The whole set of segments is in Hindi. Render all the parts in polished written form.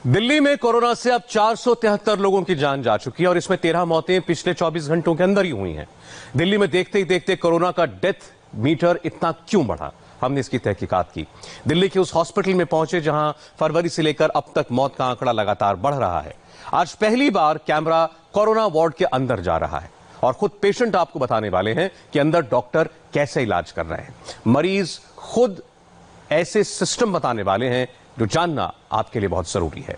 दिल्ली में कोरोना से अब 473 लोगों की जान जा चुकी है और इसमें 13 मौतें पिछले 24 घंटों के अंदर ही हुई हैं। दिल्ली में देखते ही देखते कोरोना का डेथ मीटर इतना क्यों बढ़ा, हमने इसकी तहकीकात की। दिल्ली के उस हॉस्पिटल में पहुंचे जहां फरवरी से लेकर अब तक मौत का आंकड़ा लगातार बढ़ रहा है। आज पहली बार कैमरा कोरोना वार्ड के अंदर जा रहा है और खुद पेशेंट आपको बताने वाले हैं कि अंदर डॉक्टर कैसे इलाज कर रहे हैं। मरीज खुद ऐसे सिस्टम बताने वाले हैं जो जानना आपके लिए बहुत जरूरी है।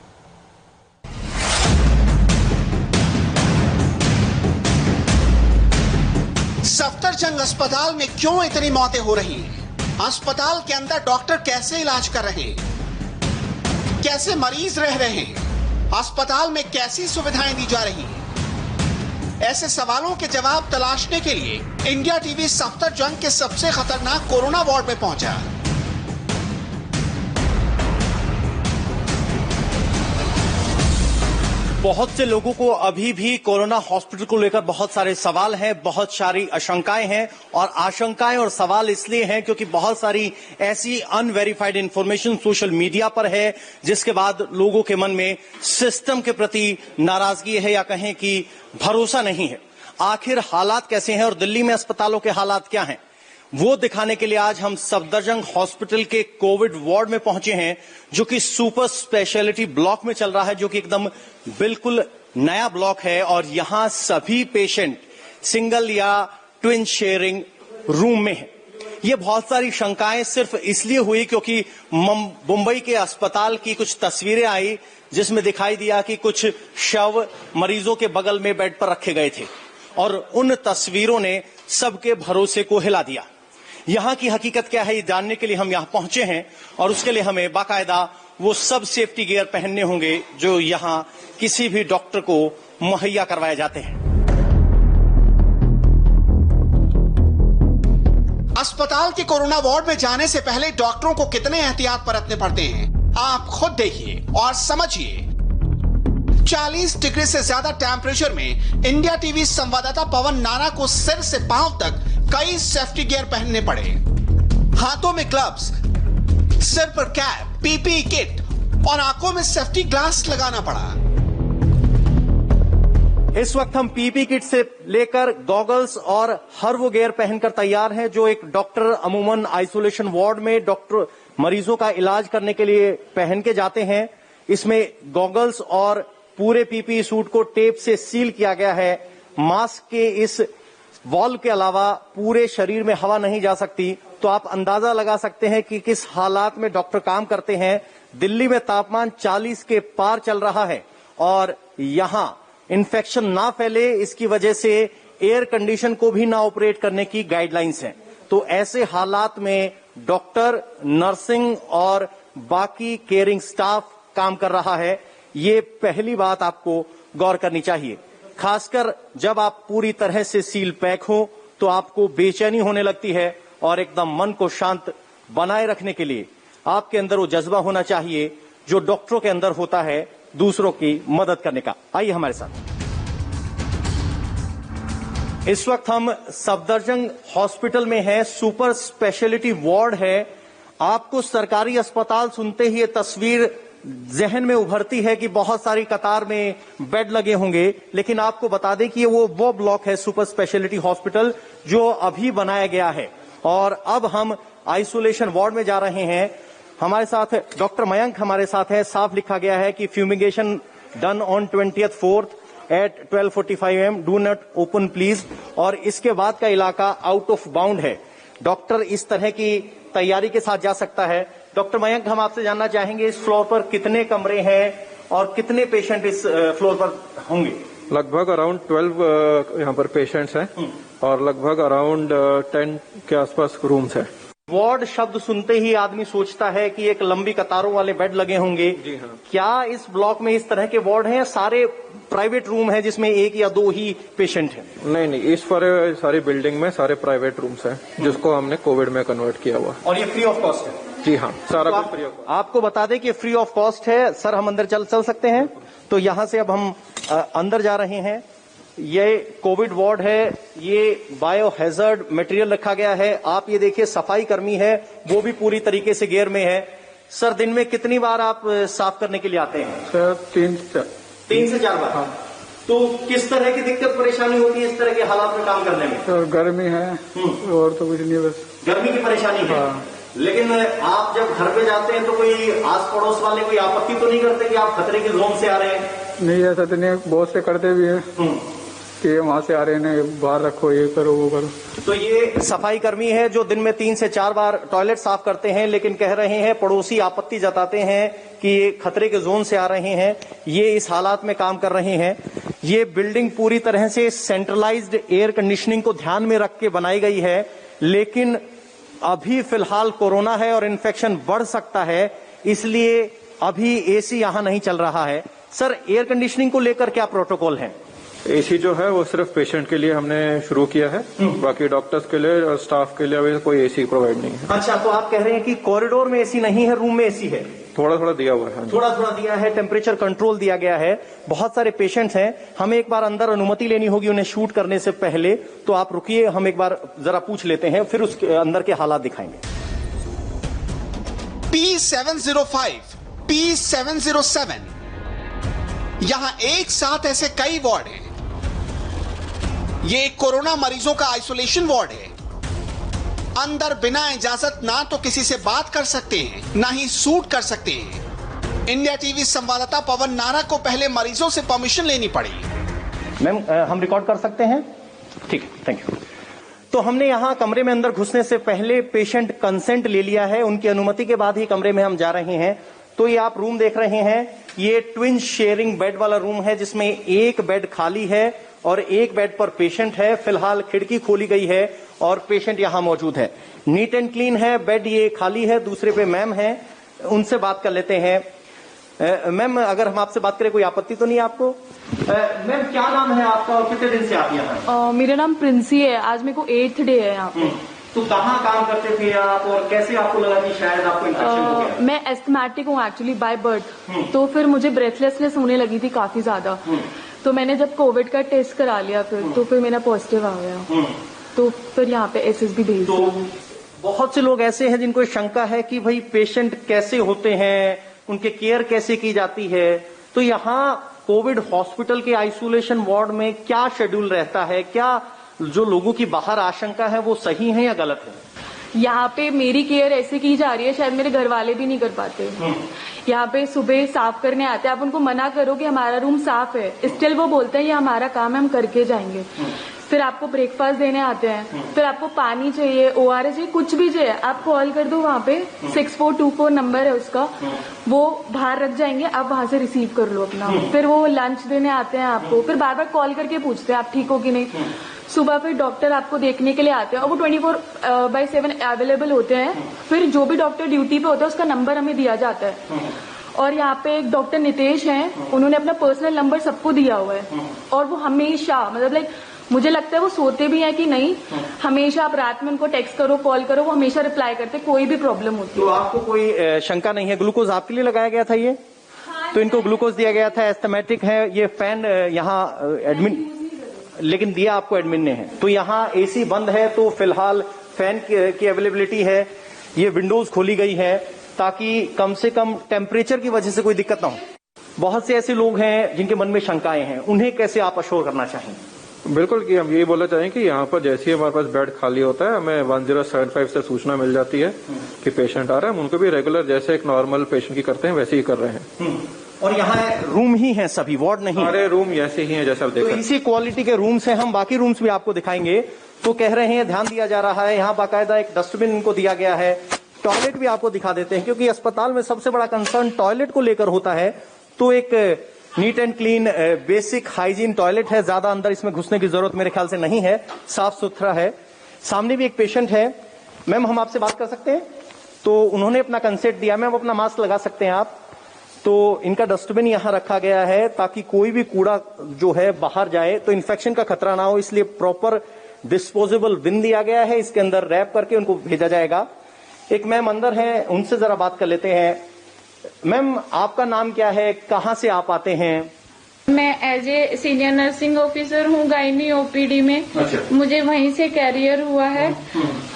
सफदरजंग अस्पताल में क्यों इतनी मौतें हो रही हैं? अस्पताल के अंदर डॉक्टर कैसे इलाज कर रहे हैं? कैसे मरीज रह रहे हैं? अस्पताल में कैसी सुविधाएं दी जा रही हैं? ऐसे सवालों के जवाब तलाशने के लिए इंडिया टीवी सफदरजंग के सबसे खतरनाक कोरोना वार्ड में पहुंचा। बहुत से लोगों को अभी भी कोरोना हॉस्पिटल को लेकर बहुत सारे सवाल हैं, बहुत सारी आशंकाएं हैं। और आशंकाएं और सवाल इसलिए हैं क्योंकि बहुत सारी ऐसी अनवेरिफाइड इंफॉर्मेशन सोशल मीडिया पर है, जिसके बाद लोगों के मन में सिस्टम के प्रति नाराजगी है या कहें कि भरोसा नहीं है। आखिर हालात कैसे हैं और दिल्ली में अस्पतालों के हालात क्या हैं, वो दिखाने के लिए आज हम सफदरजंग हॉस्पिटल के कोविड वार्ड में पहुंचे हैं, जो कि सुपर स्पेशलिटी ब्लॉक में चल रहा है, जो कि एकदम बिल्कुल नया ब्लॉक है। और यहां सभी पेशेंट सिंगल या ट्विन शेयरिंग रूम में है। ये बहुत सारी शंकाएं सिर्फ इसलिए हुई क्योंकि मुंबई के अस्पताल की कुछ तस्वीरें आई, जिसमें दिखाई दिया कि कुछ शव मरीजों के बगल में बेड पर रखे गए थे और उन तस्वीरों ने सबके भरोसे को हिला दिया। यहां की हकीकत क्या है, ये जानने के लिए हम यहां पहुंचे हैं और उसके लिए हमें बाकायदा वो सब सेफ्टी गियर पहनने होंगे जो यहां किसी भी डॉक्टर को मुहैया करवाए जाते हैं। अस्पताल के कोरोना वार्ड में जाने से पहले डॉक्टरों को कितने एहतियात बरतने पड़ते हैं, आप खुद देखिए और समझिए। 40 डिग्री से ज्यादा टेम्परेचर में इंडिया टीवी संवाददाता पवन नाना को सिर से पांव तक कई सेफ्टी गियर पहनने पड़े। हाथों में ग्लव्स, सिर पर कैप, पीपीई किट और आंखों में सेफ्टी ग्लास लगाना पड़ा। इस वक्त हम पीपी किट से लेकर गॉगल्स और हर वो गियर पहनकर तैयार हैं जो एक डॉक्टर अमूमन आइसोलेशन वार्ड में डॉक्टर मरीजों का इलाज करने के लिए पहन के जाते हैं। इसमें गॉगल्स और पूरे पीपी सूट को टेप से सील किया गया है। मास्क के इस वॉल के अलावा पूरे शरीर में हवा नहीं जा सकती, तो आप अंदाजा लगा सकते हैं कि किस हालात में डॉक्टर काम करते हैं। दिल्ली में तापमान 40 के पार चल रहा है और यहां इन्फेक्शन ना फैले, इसकी वजह से एयर कंडीशन को भी ना ऑपरेट करने की गाइडलाइंस हैं। तो ऐसे हालात में डॉक्टर, नर्सिंग और बाकी केयरिंग स्टाफ काम कर रहा है। ये पहली बात आपको गौर करनी चाहिए। खासकर जब आप पूरी तरह से सील पैक हो तो आपको बेचैनी होने लगती है और एकदम मन को शांत बनाए रखने के लिए आपके अंदर वो जज्बा होना चाहिए जो डॉक्टरों के अंदर होता है, दूसरों की मदद करने का। आइए हमारे साथ। इस वक्त हम सफदरजंग हॉस्पिटल में हैं, सुपर स्पेशलिटी वार्ड है। आपको सरकारी अस्पताल सुनते ही ये तस्वीर जहन में उभरती है कि बहुत सारी कतार में बेड लगे होंगे, लेकिन आपको बता दें कि ये वो ब्लॉक है सुपर स्पेशलिटी हॉस्पिटल जो अभी बनाया गया है। और अब हम आइसोलेशन वार्ड में जा रहे हैं। हमारे साथ डॉक्टर मयंक हमारे साथ है। साफ लिखा गया है कि fumigation done on 20th at 12:45 AM, do not open please. और इसके बाद का इलाका आउट ऑफ बाउंड है। डॉक्टर इस तरह की तैयारी के साथ जा सकता है। डॉक्टर मयंक, हम आपसे जानना चाहेंगे इस फ्लोर पर कितने कमरे हैं और कितने पेशेंट इस फ्लोर पर होंगे? लगभग अराउंड 12 यहाँ पर पेशेंट्स हैं और लगभग अराउंड 10 के आसपास रूम्स हैं। वार्ड शब्द सुनते ही आदमी सोचता है कि एक लंबी कतारों वाले बेड लगे होंगे। जी हाँ। क्या इस ब्लॉक में इस तरह के वार्ड हैं या सारे प्राइवेट रूम हैं जिसमें एक या दो ही पेशेंट हैं? नहीं, इस सारी बिल्डिंग में सारे प्राइवेट रूम्स हैं जिसको हमने कोविड में कन्वर्ट किया हुआ। और ये फ्री ऑफ कॉस्ट है? जी हाँ, सारा तो कुछ फ्री ऑफ कॉस्ट। आपको बता दें कि फ्री ऑफ कॉस्ट है। सर, हम अंदर चल सकते हैं? तो यहाँ से अब हम अंदर जा रहे हैं। ये कोविड वार्ड है, ये बायो हैजर्ड मटेरियल रखा गया है। आप ये देखिए, सफाई कर्मी है वो भी पूरी तरीके से गियर में है। सर दिन में कितनी बार आप साफ करने के लिए आते हैं? सर 3 से 4 बार। हाँ। तो किस तरह की दिक्कत परेशानी होती है इस तरह के हालात में काम करने में? सर गर्मी है और तो कुछ नहीं, बस गर्मी की परेशानी है। हाँ। लेकिन आप जब घर पे जाते हैं तो कोई आस पड़ोस वाले कोई आपत्ति तो नहीं करते कि आप खतरे के जोन से आ रहे हैं? नहीं, ऐसा तो नहीं, बहुत से करते भी हैं कि वहां से आ रहे हैं, बाहर रखो, ये करो वो करो। तो ये सफाई कर्मी है जो दिन में 3 से 4 बार टॉयलेट साफ करते हैं, लेकिन कह रहे हैं पड़ोसी आपत्ति जताते हैं कि ये खतरे के जोन से आ रहे हैं, ये इस हालात में काम कर रहे हैं। ये बिल्डिंग पूरी तरह से सेंट्रलाइज्ड एयर कंडीशनिंग को ध्यान में रख के बनाई गई है, लेकिन अभी फिलहाल कोरोना है और इन्फेक्शन बढ़ सकता है, इसलिए अभी एसी यहां नहीं चल रहा है। सर एयर कंडीशनिंग को लेकर क्या प्रोटोकॉल है? एसी जो है वो सिर्फ पेशेंट के लिए हमने शुरू किया है, बाकी डॉक्टर्स के लिए और स्टाफ के लिए अभी कोई एसी प्रोवाइड नहीं है। अच्छा, तो आप कह रहे हैं कि कॉरिडोर में एसी नहीं है, रूम में एसी है? थोड़ा थोड़ा दिया हुआ है। थोड़ा थोड़ा दिया है, टेम्परेचर कंट्रोल दिया गया है। बहुत सारे पेशेंट्स हैं, हमें एक बार अंदर अनुमति लेनी होगी उन्हें शूट करने से पहले, तो आप रुकिए, हम एक बार जरा पूछ लेते हैं, फिर उसके अंदर के हालात दिखाएंगे। P705, P707, यहां एक साथ ऐसे कई वार्ड हैं। ये एक कोरोना मरीजों का आइसोलेशन वार्ड है। अंदर बिना इजाजत ना तो किसी से बात कर सकते हैं, ना ही शूट कर सकते हैं। इंडिया टीवी संवाददाता पवन नारा को पहले मरीजों से परमिशन लेनी पड़ी। मैम हम रिकॉर्ड कर सकते हैं? ठीक है, थैंक यू। तो हमने यहाँ कमरे में अंदर घुसने से पहले पेशेंट कंसेंट ले लिया है, उनकी अनुमति के बाद ही कमरे में हम जा रहे हैं। तो ये आप रूम देख रहे हैं, ये ट्विन शेयरिंग बेड वाला रूम है, जिसमें एक बेड खाली है और एक बेड पर पेशेंट है। फिलहाल खिड़की खोली गई है और पेशेंट यहां मौजूद है। नीट एंड क्लीन है, बेड ये खाली है। दूसरे पे मैम है, उनसे बात कर लेते हैं। मैम अगर हम आपसे बात करें कोई आपत्ति तो नहीं आपको? मैम क्या नाम है आपका और कितने दिन से आप यहाँ? मेरा नाम प्रिंसी है, आज मेरे को 8th डे है यहाँ पे। तो कहाँ काम करते थे आप और कैसे आपको लगा कि शायद आपको इन्फेक्शन हो गया? मैं एस्थमेटिक हूँ एक्चुअली बाय बर्थ, तो फिर मुझे ब्रेथलेसनेस होने लगी थी काफी ज्यादा। तो मैंने जब कोविड का टेस्ट करा लिया फिर मेरा पॉजिटिव आ गया, तो फिर यहाँ पे SSB भेज तो बहुत से लोग ऐसे हैं जिनको शंका है कि भाई पेशेंट कैसे होते हैं, उनके केयर कैसे की जाती है। तो यहाँ कोविड हॉस्पिटल के आइसोलेशन वार्ड में क्या शेड्यूल रहता है? क्या जो लोगों की बाहर आशंका है वो सही है या गलत है? यहाँ पे मेरी केयर ऐसे की जा रही है, शायद मेरे घर वाले भी नहीं कर पाते। यहाँ पे सुबह साफ करने आते हैं, आप उनको मना करो कि हमारा रूम साफ है, स्टिल वो बोलते हैं ये हमारा काम है, हम करके जाएंगे। फिर आपको ब्रेकफास्ट देने आते हैं, फिर आपको पानी चाहिए, ORS चाहिए, कुछ भी चाहिए, आप कॉल कर दो, वहाँ पे 6424 नंबर है उसका, वो बाहर रख जाएंगे, आप वहां से रिसीव कर लो अपना। फिर वो लंच देने आते हैं आपको, फिर बार बार कॉल करके पूछते हैं आप ठीक हो कि नहीं। सुबह फिर डॉक्टर आपको देखने के लिए आते हैं और वो 24/7 अवेलेबल होते हैं। फिर जो भी डॉक्टर ड्यूटी पे होता है उसका नंबर हमें दिया जाता है। और यहाँ पे एक डॉक्टर नितेश हैं, उन्होंने अपना पर्सनल नंबर सबको दिया हुआ है और वो हमेशा मतलब मुझे लगता है वो सोते भी हैं कि नहीं, हमेशा आप रात में उनको टेक्स्ट करो, कॉल करो, वो हमेशा रिप्लाई करते, कोई भी प्रॉब्लम होती है। तो आपको कोई शंका नहीं है? ग्लूकोज आपके लिए लगाया गया था ये? तो इनको ग्लूकोज दिया गया था, एस्थमेटिक है, ये फैन यहाँ एडमिन, लेकिन दिया आपको एडमिन ने है। तो यहाँ एसी बंद है, तो फिलहाल फैन की अवेलेबिलिटी है, ये विंडोज खोली गई है ताकि कम से कम टेम्परेचर की वजह से कोई दिक्कत ना हो। बहुत से ऐसे लोग हैं जिनके मन में शंकाएं हैं, उन्हें कैसे आप अश्योर करना चाहेंगे? बिल्कुल, कि हम यही बोलना चाहेंगे कि यहाँ पर जैसे ही हमारे पास बेड खाली होता है, हमें 1075 से सूचना मिल जाती है कि पेशेंट आ रहा है। हम उनको भी रेगुलर जैसे एक नॉर्मल पेशेंट की करते हैं वैसे ही कर रहे हैं। और यहाँ रूम ही है सभी, वार्ड नहीं? सारे रूम ऐसे ही हैं जैसे आप देख रहे हैं। तो इसी क्वालिटी के रूम्स हैं, हम बाकी रूम्स भी आपको दिखाएंगे। तो कह रहे हैं ध्यान दिया जा रहा है, यहाँ बाकायदा एक डस्टबिन इनको दिया गया है। टॉयलेट भी आपको दिखा देते हैं, क्योंकि अस्पताल में सबसे बड़ा कंसर्न टॉयलेट को लेकर होता है। तो एक neat and clean basic hygiene toilet है, ज्यादा अंदर इसमें घुसने की जरूरत मेरे ख्याल से नहीं है, साफ सुथरा है। सामने भी एक पेशेंट है। मैम हम आपसे बात कर सकते हैं? तो उन्होंने अपना कंसेंट दिया, मैम अपना मास्क लगा सकते हैं आप? तो इनका डस्टबिन यहाँ रखा गया है ताकि कोई भी कूड़ा जो है बाहर जाए तो इन्फेक्शन का खतरा ना हो, इसलिए प्रॉपर डिस्पोजेबल बिन दिया गया है, इसके अंदर रैप करके उनको भेजा जाएगा। एक मैम अंदर है, उनसे जरा बात कर लेते हैं। मैम आपका नाम क्या है, कहाँ से आप आते हैं? मैं as a senior nursing officer हूँ गायनी ओपीडी में। मुझे वहीं से कैरियर हुआ है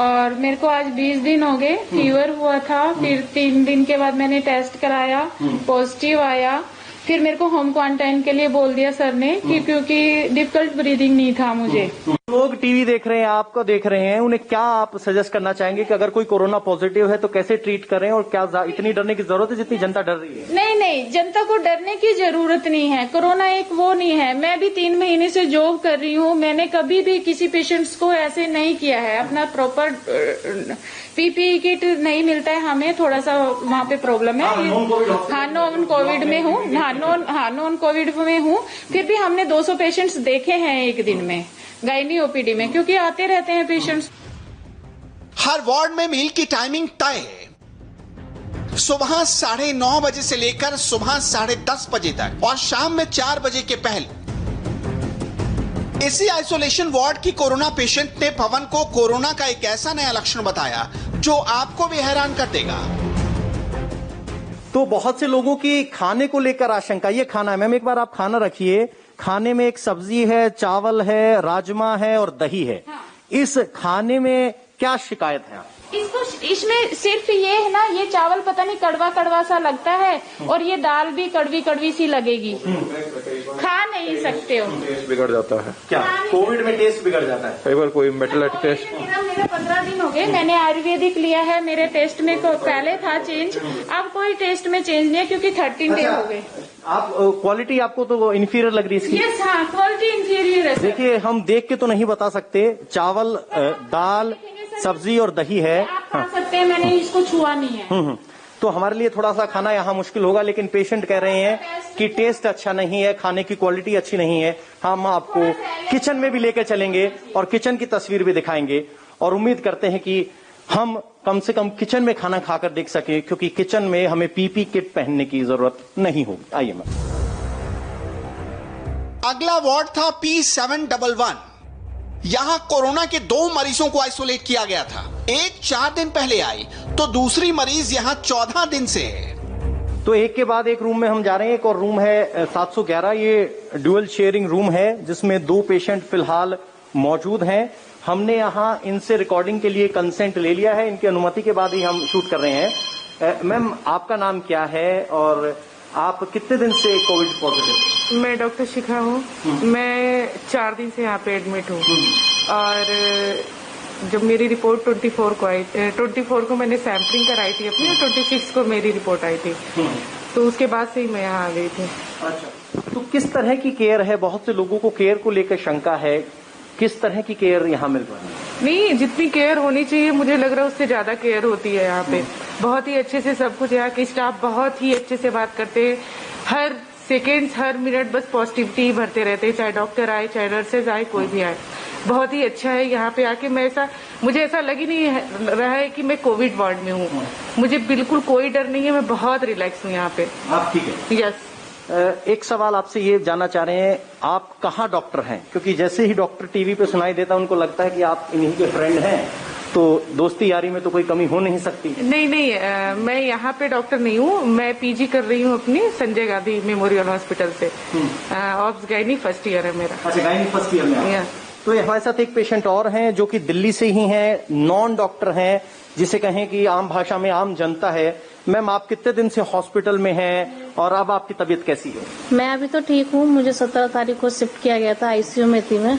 और मेरे को आज 20 दिन हो गए। फीवर हुआ था, फिर 3 दिन के बाद मैंने टेस्ट कराया, पॉजिटिव आया। फिर मेरे को होम क्वारंटाइन के लिए बोल दिया सर ने कि क्योंकि डिफिकल्ट ब्रीदिंग नहीं था मुझे। लोग टीवी देख रहे हैं, आपको देख रहे हैं, उन्हें क्या आप सजेस्ट करना चाहेंगे कि अगर कोई कोरोना पॉजिटिव है तो कैसे ट्रीट करें और क्या इतनी डरने की जरूरत है जितनी जनता डर रही है? नहीं, जनता को डरने की जरूरत नहीं है। कोरोना एक वो नहीं है। मैं भी 3 महीने से जॉब कर रही हूँ, मैंने कभी भी किसी पेशेंट्स को ऐसे नहीं किया है। अपना प्रॉपर पीपीई किट नहीं मिलता है हमें, थोड़ा सा वहाँ पे प्रॉब्लम है। हाँ, नॉन कोविड में हूँ, नॉन कोविड में हूँ। फिर भी हमने 200 पेशेंट्स देखे हैं एक दिन में गायनी ओपीडी में, क्योंकि आते रहते हैं पेशेंट्स। हर वार्ड में मील की टाइमिंग तय है, सुबह 9:30 बजे से लेकर सुबह 10:30 बजे तक और शाम में 4 बजे के पहले। इसी आइसोलेशन वार्ड की कोरोना पेशेंट ने पवन को कोरोना का एक ऐसा नया लक्षण बताया जो आपको भी हैरान कर देगा। तो बहुत से लोगों की खाने को लेकर आशंका, ये खाना है मैम, एक बार आप खाना रखिए, खाने में एक सब्जी है, चावल है, राजमा है और दही है। हाँ। इस खाने में क्या शिकायत है? इसमें सिर्फ ये है ना, ये चावल पता नहीं कड़वा कड़वा सा लगता है और ये दाल भी कड़वी कड़वी सी लगेगी, खा नहीं सकते हो। टेस्ट बिगड़ जाता है। क्या कोविड में टेस्ट बिगड़ जाता है? कई बार कोई मेटल टेस्ट। मेरा 15 दिन हो गए, मैंने आयुर्वेदिक लिया है। मेरे टेस्ट में पहले था चेंज, अब कोई टेस्ट में चेंज नहीं है क्योंकि 13 डे हो गए। आप क्वालिटी आपको तो इंफीरियर लग रही है इसकी? यस, हाँ, क्वालिटी इंफीरियर है। देखिए, हम देख के तो नहीं बता सकते। चावल, दाल, सब्जी और दही है। आप खा सकते हैं, मैंने इसको छुआ नहीं है। तो हमारे लिए थोड़ा सा खाना यहाँ मुश्किल होगा, लेकिन पेशेंट कह रहे हैं कि टेस्ट अच्छा नहीं है, खाने की क्वालिटी अच्छी नहीं है। हम आपको किचन में भी लेकर चलेंगे और किचन की तस्वीर भी दिखाएंगे और उम्मीद करते हैं कि हम कम से कम किचन में खाना खाकर देख सके, क्योंकि किचन में हमें पीपी किट पहनने की जरूरत नहीं होगी। आइए मैम। अगला वार्ड था P711। यहां कोरोना के 2 मरीजों को आइसोलेट किया गया था। एक 4 दिन पहले आई तो दूसरी मरीज यहां 14 दिन से है। तो एक के बाद एक रूम में हम जा रहे हैं। एक और रूम है 711। ये ड्यूअल शेयरिंग रूम है जिसमें 2 पेशेंट फिलहाल मौजूद हैं। हमने यहाँ इनसे रिकॉर्डिंग के लिए कंसेंट ले लिया है, इनकी अनुमति के बाद ही हम शूट कर रहे हैं। मैम, आपका नाम क्या है और आप कितने दिन से कोविड पॉजिटिव? मैं डॉक्टर शिखा हूँ। मैं 4 दिन से यहाँ पे एडमिट हूँ और जब मेरी रिपोर्ट 24 को आई, 24 को मैंने सैंपलिंग कराई थी अपनी और 26 को मेरी रिपोर्ट आई थी, तो उसके बाद से ही मैं यहाँ आ गई थी। अच्छा, तो किस तरह की केयर है? बहुत से लोगों को केयर को लेकर शंका है, किस तरह की केयर यहाँ मिल रही है? नहीं, जितनी केयर होनी चाहिए मुझे लग रहा है उससे ज्यादा केयर होती है यहाँ पे। बहुत ही अच्छे से सब कुछ, यहाँ के स्टाफ बहुत ही अच्छे से बात करते हैं। हर सेकेंड्स, हर मिनट बस पॉजिटिविटी भरते रहते हैं, चाहे डॉक्टर आए, चाहे नर्सेज आए, कोई भी आए। बहुत ही अच्छा है यहाँ पे आके। मुझे ऐसा लग ही नहीं रहा है कि मैं कोविड वार्ड में हूँ। मुझे बिल्कुल कोई डर नहीं है, मैं बहुत रिलैक्स हूँ यहाँ पे। आप ठीक है? यस। एक सवाल आपसे ये जानना चाह रहे हैं, आप कहाँ डॉक्टर हैं? क्योंकि जैसे ही डॉक्टर टीवी पे सुनाई देता है उनको लगता है कि आप इन्हीं के फ्रेंड हैं, तो दोस्ती यारी में तो कोई कमी हो नहीं सकती। नहीं, मैं यहाँ पे डॉक्टर नहीं हूँ। मैं पीजी कर रही हूँ अपनी संजय गांधी मेमोरियल हॉस्पिटल से। ऑब्स गायनी फर्स्ट ईयर है मेरा। अच्छा, गायनी फर्स्ट ईयर में। तो हमारे साथ एक पेशेंट और हैं जो कि दिल्ली से ही हैं, नॉन डॉक्टर हैं, जिसे कहें कि आम भाषा में आम जनता है। मैम, आप कितने दिन से हॉस्पिटल में हैं और अब आपकी तबीयत कैसी है? मैं अभी तो ठीक हूँ। मुझे 17 तारीख को शिफ्ट किया गया था, आईसीयू में थी मैं।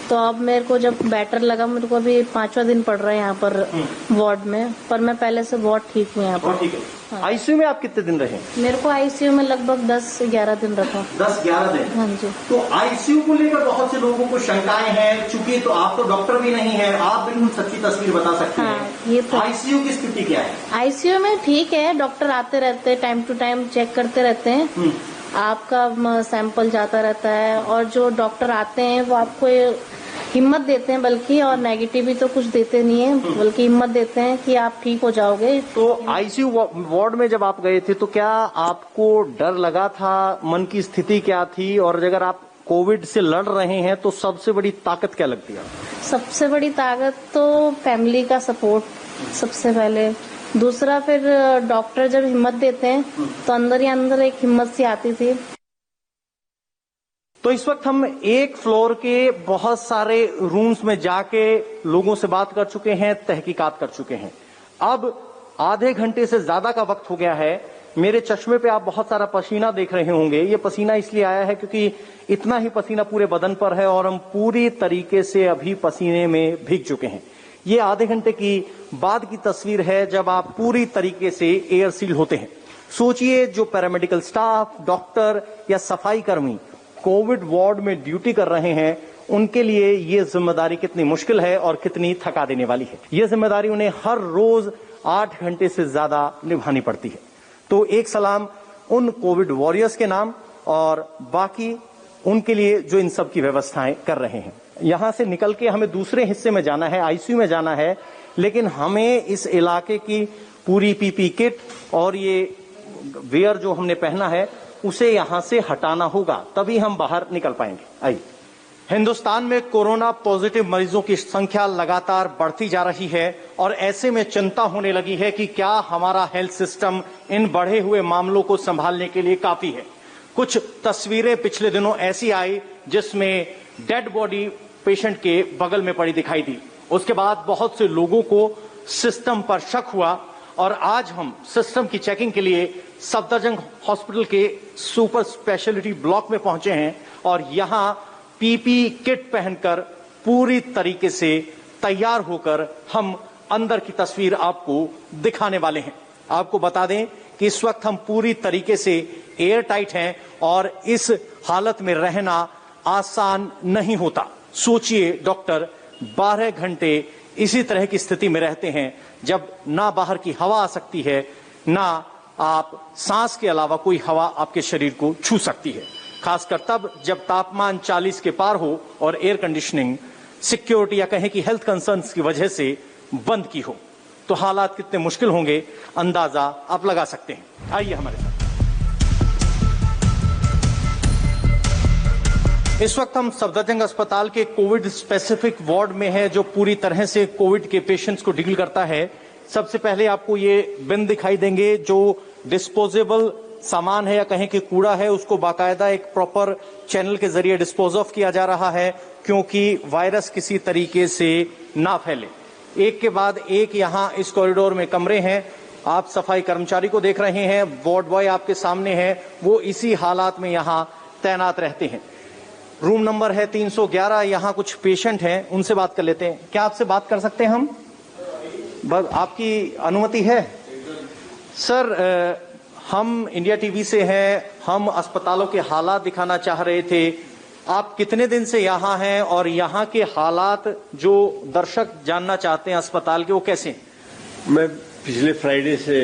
तो अब मेरे को जब बेटर लगा, मेरे को अभी 5वां दिन पड़ रहा है यहाँ पर वार्ड में, पर मैं पहले से बहुत ठीक हूँ यहाँ पर। हाँ। आईसीयू में आप कितने दिन रहे? मेरे को आईसीयू में लगभग 10-11 दिन रखा। 10-11 दिन? हाँ जी। तो आईसीयू को लेकर बहुत से लोगों को शंकाएं हैं, चूंकि तो आप तो डॉक्टर भी नहीं है, आप बिल्कुल सच्ची तस्वीर बता सकते हैं। ये तो आईसीयू की स्थिति क्या है? आईसीयू में ठीक है, डॉक्टर आते रहते हैं, टाइम टू टाइम चेक करते रहते हैं, आपका सैंपल जाता रहता है और जो डॉक्टर आते हैं वो आपको हिम्मत देते हैं, बल्कि और नेगेटिव भी तो कुछ देते नहीं है, बल्कि हिम्मत देते हैं कि आप ठीक हो जाओगे। तो आईसीयू वार्ड में जब आप गए थे तो क्या आपको डर लगा था? मन की स्थिति क्या थी? और अगर आप कोविड से लड़ रहे हैं तो सबसे बड़ी ताकत क्या लगती है? सबसे बड़ी ताकत तो फैमिली का सपोर्ट सबसे पहले, दूसरा फिर डॉक्टर जब हिम्मत देते हैं तो अंदर ही अंदर एक हिम्मत सी आती थी। तो इस वक्त हम एक फ्लोर के बहुत सारे रूम्स में जाके लोगों से बात कर चुके हैं, तहकीकात कर चुके हैं। अब आधे घंटे से ज्यादा का वक्त हो गया है। मेरे चश्मे पे आप बहुत सारा पसीना देख रहे होंगे। ये पसीना इसलिए आया है क्योंकि इतना ही पसीना पूरे बदन पर है और हम पूरी तरीके से अभी पसीने में भीग चुके हैं। ये आधे घंटे की बाद की तस्वीर है जब आप पूरी तरीके से एयर सील होते हैं। सोचिए जो पैरामेडिकल स्टाफ, डॉक्टर या सफाई कर्मी कोविड वार्ड में ड्यूटी कर रहे हैं, उनके लिए ये जिम्मेदारी कितनी मुश्किल है और कितनी थका देने वाली है। ये जिम्मेदारी उन्हें हर रोज 8 घंटे से ज्यादा निभानी पड़ती है। तो एक सलाम उन कोविड वॉरियर्स के नाम और बाकी उनके लिए जो इन सब की व्यवस्थाएं कर रहे हैं। यहां से निकल के हमें दूसरे हिस्से में जाना है, आईसीयू में जाना है, लेकिन हमें इस इलाके की पूरी पीपी किट और ये वेयर जो हमने पहना है उसे यहां से हटाना होगा, तभी हम बाहर निकल पाएंगे। आइए। हिंदुस्तान में कोरोना पॉजिटिव मरीजों की संख्या लगातार बढ़ती जा रही है और ऐसे में चिंता होने लगी है कि क्या हमारा हेल्थ सिस्टम इन बढ़े हुए मामलों को संभालने के लिए काफी है। कुछ तस्वीरें पिछले दिनों ऐसी आई जिसमें डेड बॉडी पेशेंट के बगल में पड़ी दिखाई दी। उसके बाद बहुत से लोगों को सिस्टम पर शक हुआ और आज हम सिस्टम की चेकिंग के लिए सफदरजंग हॉस्पिटल के सुपर स्पेशलिटी ब्लॉक में पहुंचे हैं और यहां पीपी किट पहनकर पूरी तरीके से तैयार होकर हम अंदर की तस्वीर आपको दिखाने वाले हैं। आपको बता दें कि इस वक्त हम पूरी तरीके से एयर टाइट हैं और इस हालत में रहना आसान नहीं होता। सोचिए डॉक्टर 12 घंटे इसी तरह की स्थिति में रहते हैं जब ना बाहर की हवा आ सकती है, ना आप सांस के अलावा कोई हवा आपके शरीर को छू सकती है, खासकर तब जब तापमान 40 के पार हो और एयर कंडीशनिंग सिक्योरिटी या कहें कि हेल्थ कंसर्न्स की वजह से बंद की हो। तो हालात कितने मुश्किल होंगे अंदाजा आप लगा सकते हैं। आइए हमारे साथ। इस वक्त हम सफदरजंग अस्पताल के कोविड स्पेसिफिक वार्ड में है जो पूरी तरह से कोविड के पेशेंट्स को डील करता है। सबसे पहले आपको ये बिन दिखाई देंगे जो डिस्पोजेबल सामान है या कहें कि कूड़ा है, उसको बाकायदा एक प्रॉपर चैनल के जरिए डिस्पोज ऑफ किया जा रहा है क्योंकि वायरस किसी तरीके से ना फैले। एक के बाद एक यहाँ इस कॉरिडोर में कमरे हैं। आप सफाई कर्मचारी को देख रहे हैं, वार्ड बॉय आपके सामने है, वो इसी हालात में यहाँ तैनात रहते हैं। रूम नंबर है 311। यहाँ कुछ पेशेंट हैं, उनसे बात कर लेते हैं। क्या आपसे बात कर सकते हैं हम? बस आपकी अनुमति है? सर, हम इंडिया टीवी से हैं, हम अस्पतालों के हालात दिखाना चाह रहे थे। आप कितने दिन से यहाँ हैं और यहाँ के हालात जो दर्शक जानना चाहते हैं अस्पताल के, वो कैसे हैं? मैं पिछले फ्राइडे से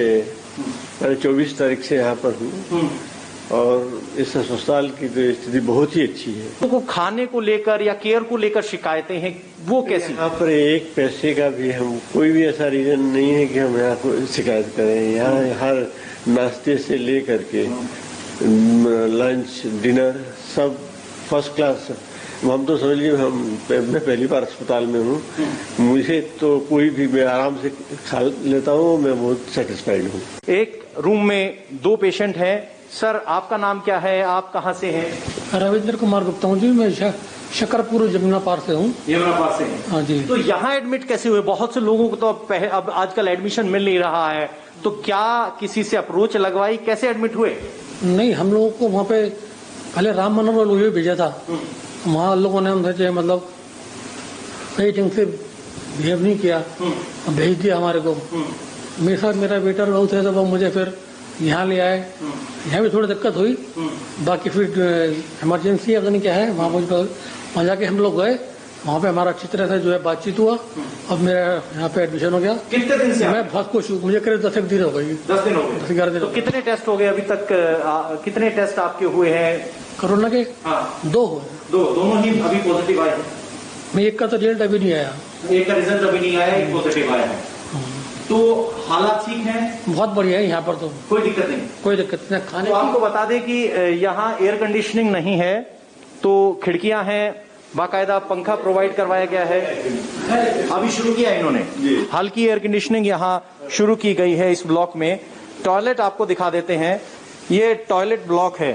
24 तारीख से यहाँ पर हूँ और इस अस्पताल की तो स्थिति बहुत ही अच्छी है। तो खाने को लेकर या केयर को लेकर शिकायतें हैं, वो कैसी? यहाँ पर एक पैसे का भी हम कोई भी ऐसा रीजन नहीं है कि हम यहाँ को शिकायत करें। यहाँ हर नाश्ते से लेकर के लंच, डिनर सब फर्स्ट क्लास। हम तो समझ लीजिए मैं पहली बार अस्पताल में हूँ, मुझे तो कोई भी, मैं आराम से खा लेता हूँ, मैं बहुत सेटिस्फाइड हूँ। एक रूम में 2 पेशेंट हैं। सर, आपका नाम क्या है? आप कहाँ से हैं? रविंद्र कुमार गुप्ता हूँ जी, मैं शकरपुर जमुना पार से हूँ। यमुना पार से? हाँ जी। तो यहाँ एडमिट कैसे हुए? बहुत से लोगों को तो अब आजकल एडमिशन मिल नहीं रहा है, तो क्या किसी से अप्रोच लगवाई, कैसे एडमिट हुए? नहीं, हम लोगों को वहाँ पे पहले राम मनोहर लोहिया भेजा था। वहाँ लोगों ने हमसे मतलब सही ढंग से बिहेव नहीं किया, भेज दिया हमारे को। मेरे साथ मेरा बेटा बहुत है, तो वो मुझे फिर यहाँ ले आए। यहाँ भी थोड़ी दिक्कत हुई, बाकी फिर इमरजेंसी अगर नहीं क्या है वहाँ जाके हम लोग गए। वहाँ पे हमारा अच्छी तरह से जो है बातचीत हुआ और मेरा यहाँ पे एडमिशन हो गया। कितने दिन से? मैं बहुत खुश हूँ, मुझे करीब 10 दिन हो गई। 10 दिन हो गए? 11 दिन। तो कितने टेस्ट हो गए अभी तक? कितने टेस्ट आपके हुए हैं कोरोना के? 2 हुए। दोनों ही अभी पॉजिटिव आए हैं? नहीं, एक का तो रिजल्ट अभी नहीं आया। एक का रिजल्ट अभी नहीं आया, एक पॉजिटिव आया है। तो हालात ठीक हैं? बहुत बढ़िया है यहाँ पर, तो कोई दिक्कत नहीं? कोई दिक्कत नहीं। खाने तो आपको बता दें कि यहाँ एयर कंडीशनिंग नहीं है, तो खिड़कियां हैं, बाकायदा पंखा प्रोवाइड करवाया गया है। अभी शुरू किया है इन्होंने, हल्की एयर कंडीशनिंग यहाँ शुरू की गई है इस ब्लॉक में। टॉयलेट आपको दिखा देते हैं, ये टॉयलेट ब्लॉक है।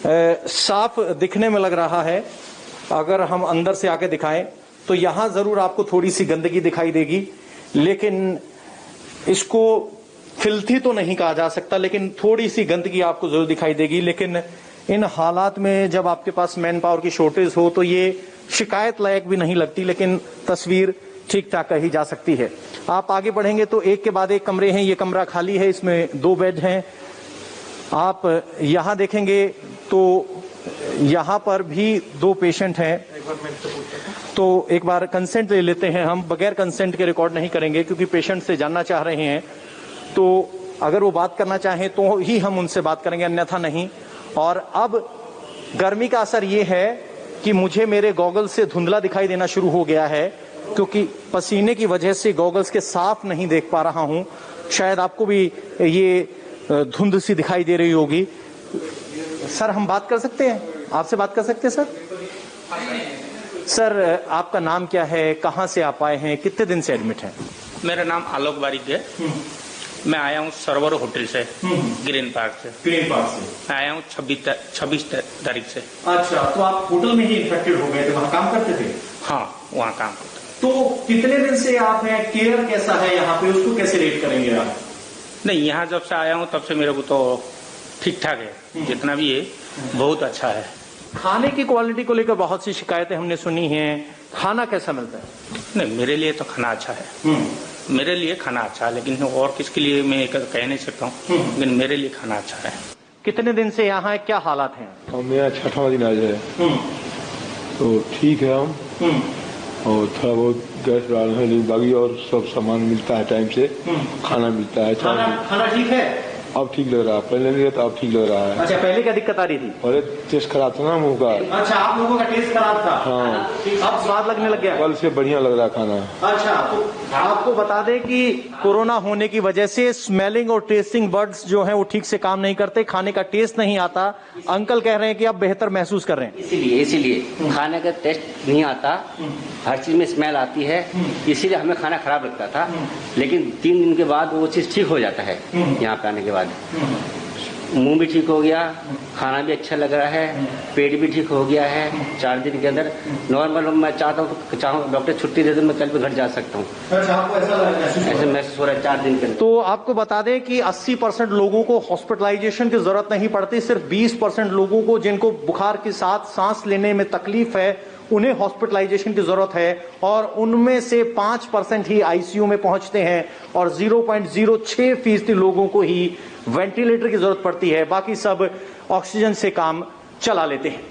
साफ दिखने में लग रहा है। अगर हम अंदर से आके दिखाएं तो यहां जरूर आपको थोड़ी सी गंदगी दिखाई देगी, लेकिन इसको फिल्थी तो नहीं कहा जा सकता, लेकिन थोड़ी सी गंदगी आपको जरूर दिखाई देगी। लेकिन इन हालात में जब आपके पास मैन पावर की शॉर्टेज हो तो ये शिकायत लायक भी नहीं लगती, लेकिन तस्वीर ठीक ठाक कही जा सकती है। आप आगे बढ़ेंगे तो एक के बाद एक कमरे हैं। ये कमरा खाली है, इसमें 2 बेड हैं। आप यहां देखेंगे तो यहां पर भी 2 पेशेंट हैं। तो एक बार कंसेंट ले लेते हैं हम, बगैर कंसेंट के रिकॉर्ड नहीं करेंगे क्योंकि पेशेंट से जानना चाह रहे हैं। तो अगर वो बात करना चाहें तो ही हम उनसे बात करेंगे, अन्यथा नहीं। और अब गर्मी का असर ये है कि मुझे मेरे गॉगल्स से धुंधला दिखाई देना शुरू हो गया है, क्योंकि पसीने की वजह से गॉगल्स के साफ नहीं देख पा रहा हूं। शायद आपको भी ये धुंध सी दिखाई दे रही होगी। सर, हम बात कर सकते हैं? आपसे बात कर सकते हैं सर? सर, आपका नाम क्या है, कहां से आप आए हैं, कितने दिन से एडमिट हैं? मेरा नाम आलोक बारिक है। मैं आया हूँ सरवर होटल से, ग्रीन पार्क से। ग्रीन पार्क से मैं आया हूँ 26 तारीख से। अच्छा, तो आप होटल में ही इन्फेक्टेड हो गए थे, वहाँ काम करते थे? हाँ, वहाँ काम करते। तो कितने दिन से आप हैं, केयर कैसा है यहाँ पे, उसको कैसे रेट करेंगे आप? नहीं, यहाँ जब से आया हूँ तब से मेरे को तो ठीक ठाक है, जितना भी है बहुत अच्छा है। खाने की क्वालिटी को लेकर बहुत सी शिकायतें हमने सुनी हैं, खाना कैसा मिलता है? नहीं, मेरे लिए तो खाना अच्छा है। मेरे लिए खाना अच्छा है, लेकिन और किसके लिए मैं कह नहीं सकता हूँ, लेकिन मेरे लिए खाना अच्छा है। कितने दिन से यहाँ है, क्या हालात हैं? हम यहाँ 6वां दिन आज है, तो ठीक है हम, और थोड़ा बहुत गैस डाल है, लेकिन बाकी और सब सामान मिलता है टाइम से, खाना मिलता है। खाना ठीक है? अब ठीक लग रहा है, पहले नहीं था, अब ठीक लग रहा है। अच्छा, पहले क्या दिक्कत आ रही थी? पहले टेस्ट खराब था ना मुंह का। अच्छा, आप लोगों का टेस्ट खराब था? हाँ, अब स्वाद लगने लग गया? कल से बढ़िया लग रहा है खाना। अच्छा, तो आपको बता दें कि कोरोना होने की वजह से स्मेलिंग और टेस्टिंग बर्ड्स जो हैं वो ठीक से काम नहीं करते, खाने का टेस्ट नहीं आता। अंकल कह रहे हैं कि आप बेहतर महसूस कर रहे हैं। इसीलिए खाने का टेस्ट नहीं आता, हर चीज में स्मेल आती है, इसीलिए हमें खाना खराब लगता था। लेकिन 3 दिन के बाद वो चीज ठीक हो जाता है। यहाँ पे आने के बाद मुंह भी ठीक हो गया, खाना भी अच्छा लग रहा है, पेट भी ठीक हो गया है 4 दिन के अंदर। नॉर्मल मैं चाहता हूँ डॉक्टर छुट्टी दे दे, मैं कल भी घर जा सकता हूँ। ऐसे महसूस हो रहा है 4 दिन के अंदर। तो आपको बता दें कि 80% लोगों को हॉस्पिटलाइजेशन की जरूरत नहीं पड़ती, सिर्फ 20% लोगों को जिनको बुखार के साथ सांस लेने में तकलीफ है उन्हें हॉस्पिटलाइजेशन की जरूरत है, और उनमें से 5% ही आईसीयू में पहुंचते हैं और 0.06% लोगों को ही वेंटिलेटर की जरूरत पड़ती है। बाकी सब ऑक्सीजन से काम चला लेते हैं।